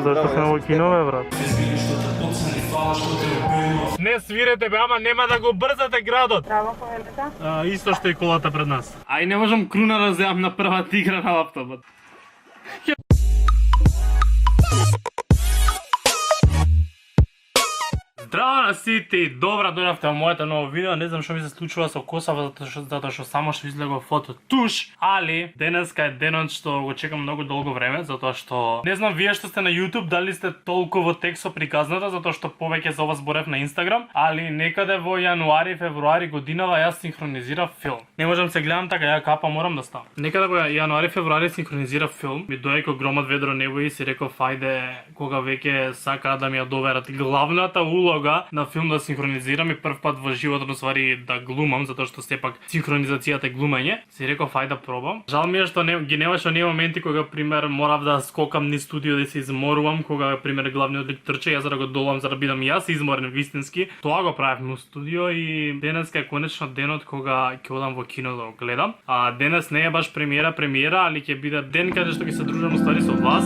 Зашто сме во кинове, брат? Не свирете бе, ама нема да го брзате градот. Право колелета? Исто што и колата пред нас. Ај не можам круна да земам на првата игра на лаптопот. Здраво на сите и добра дојавте во моето ново видео. Не знам што ми се случува со косава затоа што само што излегува фото туш, али денеска е денот што го чекам многу долго време, затоа што не знам вие што сте на YouTube дали сте толку во тек со приказната, затоа што повеќе за ова зборев на Instagram, али некаде во јануари, февруари годинава јас синхронизирав филм. Не можам се гледам така, ја капа морам да ставам. Некаде во јануари, февруари синхронизирав филм. Ми доаѓа громад ведро небо и си реков ајде кога веќе сакаат да ми ја доверат главната улога на филм да синхронизирам и прв пат во животот ствари да глумам, затоа што сепак синхронизацијата е глумење. Си реков ајде да пробам. Жал ми е што ги немаше оние моменти кога пример морав да скокам низ студио да се изморувам, кога пример главниот лик трча, јас за да го долам за да бидам јас изморен вистински. Тоа го правев во студио и денеска е конечно денот кога ќе одам во кино да го гледам. А денес не е баш премиера, али ќе биде ден каде што ќе се дружам уствари со вас.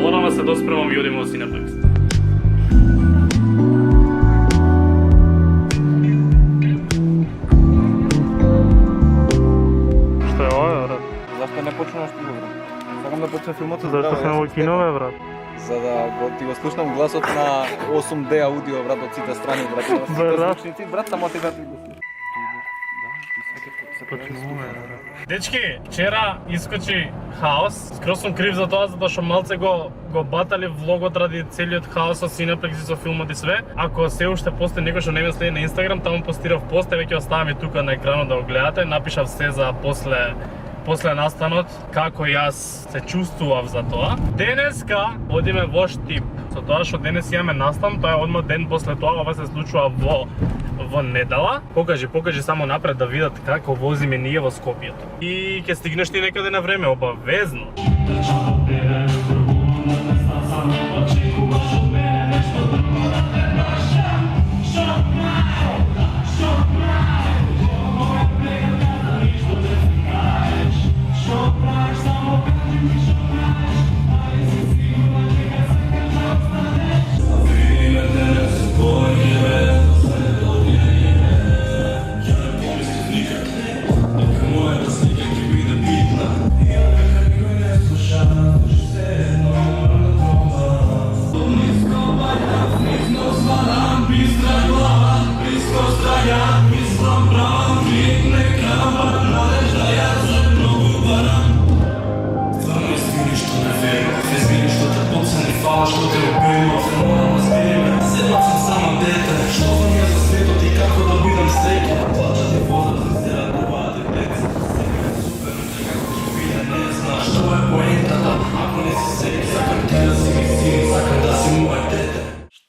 Одама се доспремам и одиме во Cineplex. Зашто не почнуваш ти го, брат? Сакам да почне филмот со Зашто сме во кинове, брат? За да ти го слушнам гласот на 8D аудио, брат, од сите страни, брат. Сите звучници, брат, само ти да ти го слушам. Дечки, вчера искочи хаос. Скроз сум крив за тоа, затоа што малце го батали влогот ради целиот хаос со Cineplex и со филмот и све. Ако се уште постои некој што не ме следи на Instagram, таму постирав пост, веќе оставам и тука на екранот да го гледате. Напишав се за после настанот, како јас се чувствував за тоа. Денеска одиме во Штип. Со тоа што денес имаме настан, тоа е одма ден после тоа, ова се случува во недела. Покажи само напред да видат како возиме ние во Скопјето. И ќе стигнеш ти некаде на време, обавезно.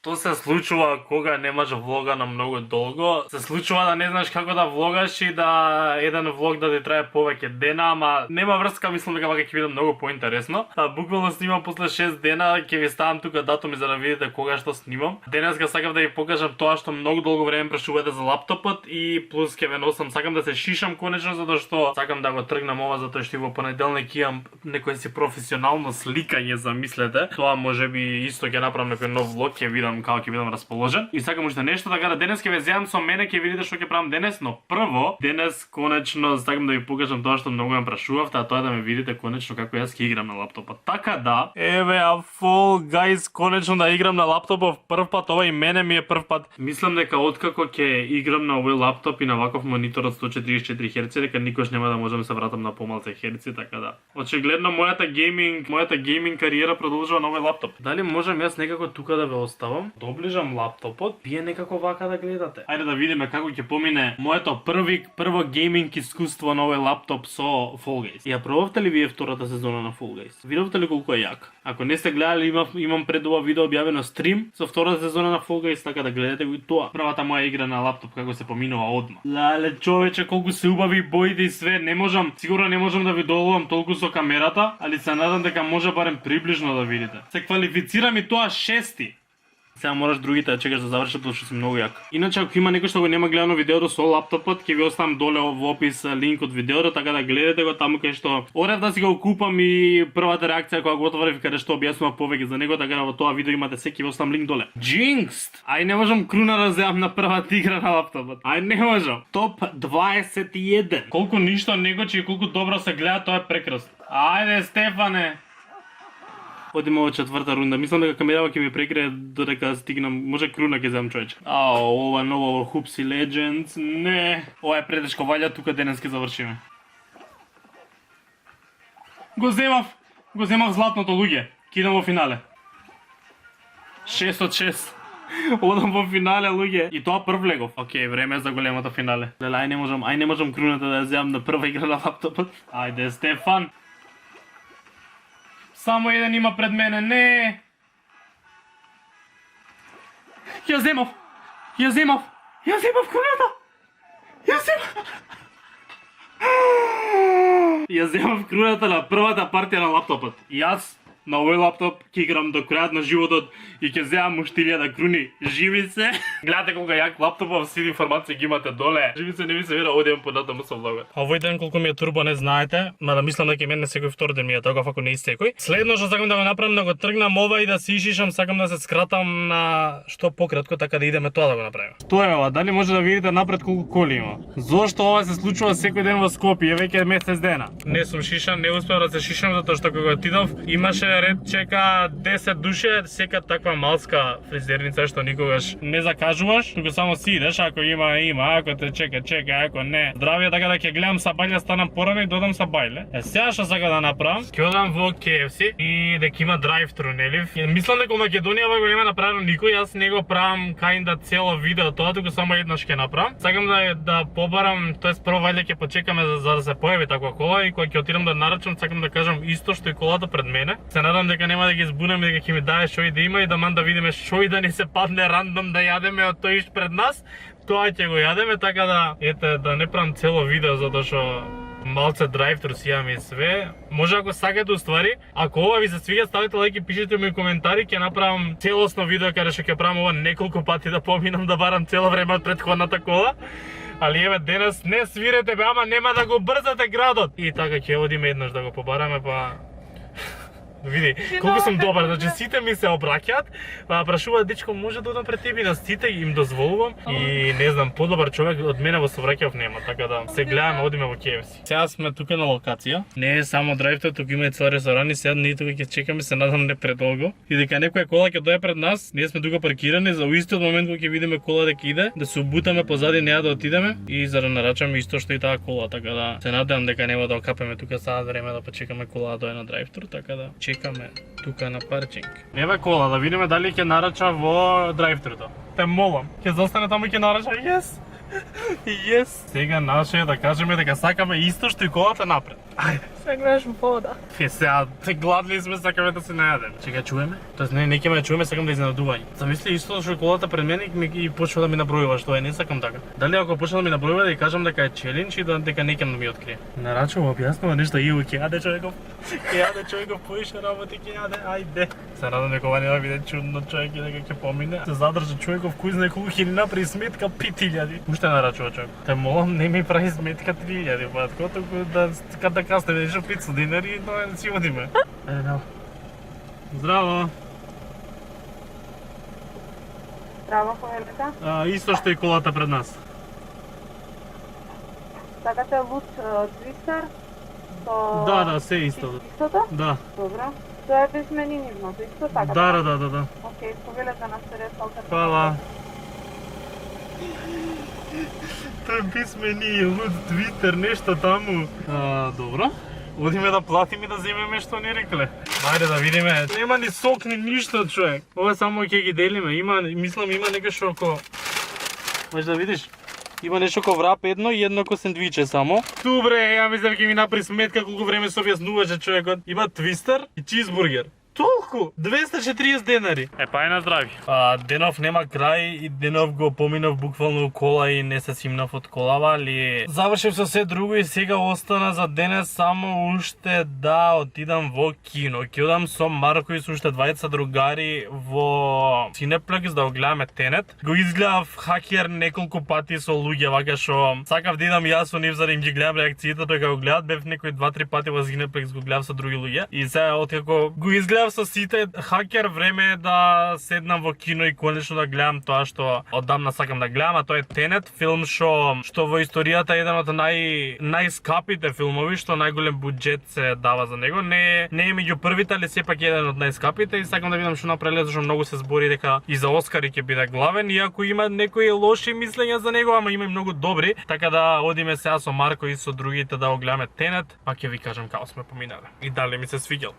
Што се случува кога немаш влога на многу долго? Се случува да не знаеш како да влогаш и да еден влог да ти трае повеќе дена, ама нема врска, мислам дека вака ќе биде многу поинтересно. Буквално снимам после 6 дена, ќе ви ставам тука датуми за да видите кога што снимам. Денеска сакам да ви покажам тоа што многу долго време прашувате за лаптопот и плюс ќе ве носам, сакам да се шишам конечно затоа што сакам да го тргнам ова затоа што и во понеделник имам некој си професионално сликање, замислете. Тоа можеби исто ќе направам некој нов влог, ќе видам како ќе бидам расположен. И сакам уште нешто така да денес ќе ве земам со мене, ќе видите што ќе правам денес, но прво денес конечно сакам да ви покажам тоа што многу ме прашувавте, а тоа да ме видите конечно како јас ќе играм на лаптопот. Така да, еве Fall Guys конечно да играм на лаптопот прв пат, ова и мене ми е прв пат. Мислам дека откако ќе играм на овој лаптоп и на ваков монитор од 144 Hz, дека никош нема да можам да се вратам на помалце херци, така да. Очигледно мојата гейминг кариера продолжува на овој лаптоп. Дали можам јас некако тука да ве оставам? Доближам лаптопот, вие некако вака да гледате. Ајде да видиме како ќе помине моето прво гейминг искуство на овој лаптоп со Fall Guys. Ја пробавте ли вие втората сезона на Fall Guys? Видовте ли колку е јак? Ако не сте гледали, имам пред ова видео објавено стрим со втората сезона на Fall Guys, така да гледате го и тоа. Првата моја игра на лаптоп како се поминува одма. Леле човече, колку се убави боите и све, сигурно не можам да ви доловам толку со камерата, али се надам дека може барем приближно да видите. Се квалифицирам и тоа 6-ти. Сега можеш другите да чекаш да завршат, тоа што си многу јак. Иначе ако има некој што го нема гледано видеото со лаптопот, ќе ви оставам доле во опис линк од видеото, така да гледате го таму кај што одев да си го купам и првата реакција кога го отворив каде што објаснува повеќе за него, така да во тоа видео имате се, ќе ви оставам линк доле. Jinxed! Ај не можам круна да земам на првата игра на лаптопот. Ај не можам. Топ 21. Колку ништо не гочи и колку добро се гледа, тоа е прекрасно. Ајде Стефане. Одиме во четврта рунда. Мислам дека камерава ќе ми прекрие додека стигнам. Може круна ќе земам, човече. Ова ново Hoopsy Legends. Не. Ова е предешко, валја тука денес ќе завршиме. Го земав златното, луѓе. Ќе идам во финале. 6 од 6. Одам во финале, луѓе. И тоа прв легов. Океј, време е за големото финале. Леле, ај не можам круната да ја земам на прва игра на лаптопот. Ајде, Стефан. Само еден има пред мене, не. Ја земав круната. Ја земав круната на првата партија на лаптопот. Јас на овој лаптоп ќе играм до крајот на животот и ќе земам уште 1000 круни. Живи се. Гледате колку јак лаптопов, сите информации ги имате доле. Живи се, не ви се вера, одиме понатаму со влогот. Овој ден колку ми е турбо не знаете, мада мислам дека мене секој втор ден ми е таков, ако не и секој. Следно што сакам да го направам, да го тргнам ова и да се ишишам, сакам да се скратам на што пократко, така да идеме тоа да го направиме. Што е ова? Дали може да видите напред колку коли има? Зошто ова се случува секој ден во Скопје, веќе месец дена? Не сум шишан, не успеав да се шишам затоа што кога отидов имаше ред чека 10 души, сека таква малска фризерница што никогаш не закажуваш, туку само си идеш, ако има, ако те чека, ако не. Здравје, така да ќе гледам са бајле, станам порано и додам са бајле. Сега што сака да направам, ќе одам во KFC и дека има драйв-тру, нели? Мислам дека во Македонија го нема направено никој, јас не го правам кајнда цело видео тоа, туку само еднаш ќе направам. Сакам да побарам, тоест прво вајле ќе почекаме за да се појави таква кола и кога ќе отидам да нарачам, сакам да кажам исто што и колата пред мене. Се надам дека нема да ги збунам и дека ќе ми дае шо и да има и да да видиме шо и да ни се падне рандом да јадеме од тој иш пред нас. Тоа ќе го јадеме, така да ете да не правам цело видео затоа што малце драйв-тру си имам и све. Може ако сакате уствари, ако ова ви се свиѓа, ставите лајк и пишете ми коментари, ќе направам целосно видео каде што ќе правам ова неколку пати да поминам да барам цело време од претходната кола. Али еве денес не свирете бе, ама нема да го брзате градот. И така ќе одиме еднаш да го побараме, па види, колку сум добар, значи сите ми се обраќаат, прашуваат дечко може да одам пред тебе, на сите им дозволувам и не знам, подобар човек од мене во совраќајов нема, така да се гледаме, одиме во KFC. Сега сме тука на локација. Не е само драйв-тру, тука има и цел ресторан и сега ние тука ќе чекаме, се надам не предолго. И дека некоја кола ќе дое пред нас, ние сме тука паркирани за истиот момент кога ќе видиме кола дека иде, да се убутаме позади неа да отидеме и за да нарачаме исто што и таа кола, така да се надевам дека нема да окапеме тука саат време да почекаме кола да дое на драйв-тру, така да чекаме тука на паркинг. Еве кола, да видиме дали ќе нарача во драйв-трото. Те молам, ќе застане таму и ќе нарача. Yes. Сега наше е да кажеме дека сакаме исто што и колата напред. Ајде. Се гледаш вода. Сега гладни сме, сакаме да се најадеме. Чека, чуваме? Тоест не ќе ме чуваме, сакам да изненадување. Замисли исто што колата пред мене и почва да ми набројува, што е, не сакам така. Дали ако почне да ми набројува да ја кажам дека е челендж и дека не ќе да ми открие. Нарачува објаснува нешто и ќе јаде човеков. Ќе јаде човеков поише работи, ќе јаде. Ајде. Се надам дека ова нема биде чудно човек и дека ќе помине. Се задржа човеков кој знае колку хилина при сметка 5000. Уште нарачува човек. Те молам не ми прави сметка 3000, батко, туку да касне нешто 500 динари и да си одиме. Здраво. Здраво, коелека. Исто што и колата пред нас. Сакате лут твистер? Да, се исто. Истото? Да. Добро. Тоа е без менинизмото, исто така? Да. Океј, повелете на стереот. Фала. Тој без мени, лут твитер, нешто таму. Добро. Одиме да платиме и да земеме што ни рекле. Ајде да видиме. Нема ни сок ни ништо, човек. Ова само ќе ги делиме. Мислам има нешто ко. Може да видиш? Има нешто ко врап едно и едно ко сендвиче само. Добре, ја мислам ќе ми направи сметка колку време се објаснуваше човекот. Има твистер и чизбургер. Толку? 240 денари. Па е на здрави. Денов нема крај и денов го поминав буквално у кола и не се симнав од колава, али завршив со се друго и сега остана за денес само уште да отидам во кино. Ќе одам со Марко и со уште двајца другари во Cineplex да го гледаме Тенет. Го изгледав Хакер неколку пати со луѓе, вака што сакав да идам јас со нив за да им ги гледам реакциите, тој кога го гледат, бев некои 2-3 пати во Cineplex го гледав со други луѓе. И сега откако го изгледав со сите Хакер, време е да седнам во кино и конечно да гледам тоа што оддамна сакам да гледам, а тоа е Тенет, филм што во историјата е еден од најскапите филмови, што најголем буџет се дава за него. Не е меѓу првите, али сепак е еден од најскапите и сакам да видам што направиле, зашто многу се збори дека и за Оскари ќе биде главен, иако има некои лоши мислења за него, ама има и многу добри, така да одиме сега со Марко и со другите да го гледаме Тенет, па ќе ви кажам како сме поминале и дали ми се свиѓал.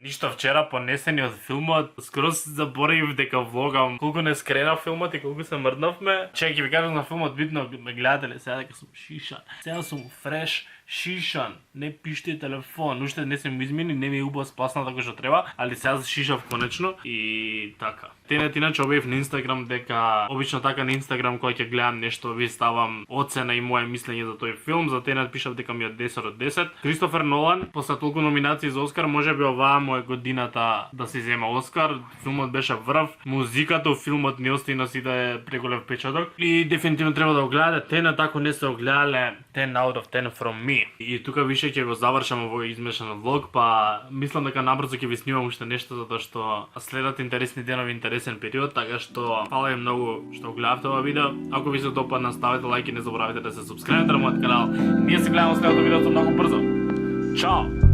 Ништо вчера понесени од филмот, скроз заборавив дека влогам колку не скрена филмот и колку се мрднавме. Чеј ќе ви кажам на филмот, битно ме гледате ли сега дека сум шишан. Сега сум фреш, шишан, не пиште телефон, уште не се ми измени, не ми е убаво спасна така што треба, али сега шишав конечно и така. Тенет иначе објавив на Инстаграм дека обично така на Инстаграм кога ќе гледам нешто ви ставам оцена и моје мислење за тој филм. За Тенет пишав дека ми е 10 од 10. Кристофер Нолан, после толку номинации за Оскар, можеби оваа му е годината да си зема Оскар. Филмот беше врв, музиката во филмот не остави на сите преголем впечаток и дефинитивно треба да го гледате. Тенет ако не се го гледале, 10 out of 10 from me. И тука више ќе го завршам овој измешан влог, па мислам дека набрзо ќе ви снимам уште нешто затоа што следат интересни денови, интересен период, така што фала ви многу што гледавте ова видео. Ако ви се допадна, ставете лајк и не заборавајте да се субскрибнете на мојот канал. Ние се гледаме во следното видео многу брзо. Чао!